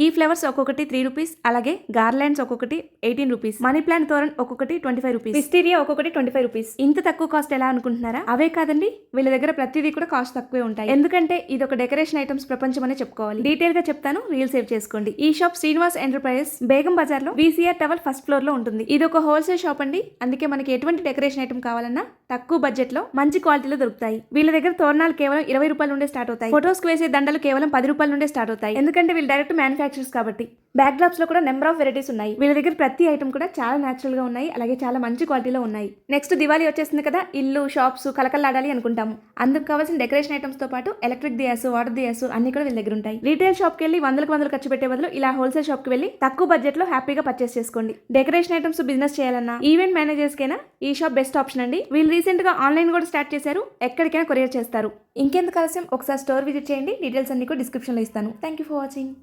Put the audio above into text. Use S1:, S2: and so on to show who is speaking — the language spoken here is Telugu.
S1: ఈ ఫ్లవర్స్ ఒక్కొక్కటి 3 రూపీస్, అలాగే గార్లాండ్స్ ఒక్కొక్కటి 18 రూపీస్, మనీ ప్లాంట్ తోరన్ ఒక్కొక్కటి 25 రూపీస్, విస్టీరియా ఒక్కొక్కటి 25 రూపీస్. ఇంత తక్కువ కాస్ట్ ఎలా అనుకుంటున్నారా? అవే కాదండి, వీళ్ళ దగ్గర ప్రతిదీ కూడా కాస్ట్ తక్కువే ఉంటాయి. ఎందుకంటే ఇది ఒక డెకరేషన్ ఐటమ్స్ ప్రపంచం అనే చెప్పుకోవాలి. డీటెయిల్ గా చెప్తాను, రీల్ సేవ్ చేసుకోండి. ఈ షాప్ శ్రీనివాస్ ఎంటర్ప్రైజెస్ బేగం బజార్ లో VCR టవర్ ఫస్ట్ ఫ్లోర్ లో ఉంటుంది. ఇది ఒక హోల్సేల్ షాప్ అండి, అందుకే మనకి ఎటువంటి డెకరేషన్ ఐటమ్ కావాలన్నా తక్కువ బడ్జెట్ లో మంచి క్వాలిటీలో దొరుకుతాయి. వీళ్ళ దగ్గర తోరణాలు కేవలం 20 రూపాయల నుండే స్టార్ట్ అవుతాయి. ఫోటోస్ కి వేసే దండలు కేవలం 10 రూపాయల నుండే స్టార్ట్ అవుతాయి. ఎందుకంటే వీళ్ళు డైరెక్ట్ మ్యానుఫ్యాక్చర్స్ కాబట్టి. బ్యాక్ డ్రాప్స్ లో కూడా నెంబర్ ఆఫ్ వెరైటీస్ ఉన్నాయి. వీళ్ళ దగ్గర ప్రతి ఐటమ్ కూడా చాలా నేచురల్ గా ఉన్నాయి, అలాగే చాలా మంచి క్వాలిటీలో ఉన్నాయి. నెక్స్ట్ దివాళీ వచ్చేసింది కదా, ఇల్లు షాప్స్ కలకల్లాడాలి అనుకుంటాము. అందుకు కావాల్సిన డెకరేషన్ ఐటమ్స్ తో పాటు ఎలక్ట్రిక్ దియాస్, వాటర్ దియాస్ అన్ని కూడా వీళ్ళ దగ్గర ఉంటాయి. రీటైల్ షాప్ కి వెళ్ళి వందలు ఖర్చు పెట్టే బదులు ఇలా హోల్సేల్ షాప్ కి వెళ్ళి తక్కువ బడ్జెట్ లో హ్యాపీగా పర్చేస్ చేసుకోండి. డెకరేషన్ ఐటమ్స్ బిజినెస్ చేయాలన్నా, ఈవెంట్ మేనేజర్స్ కైనా ఈ షాప్ బెస్ట్ ఆప్షన్ అండి. వీళ్ళు రీసెంట్ గా ఆన్లైన్ కూడా స్టార్ట్ చేశారు, ఎక్కడికైనా కొరియర్ చేస్తారు. ఇంకెందుకు ఆలస్యం, ఒకసారి స్టోర్ విజిట్ చేయండి. డీటెయిల్స్ అన్ని కూడా డిస్క్రిప్షన్ లో ఇస్తాను. Thank you for watching.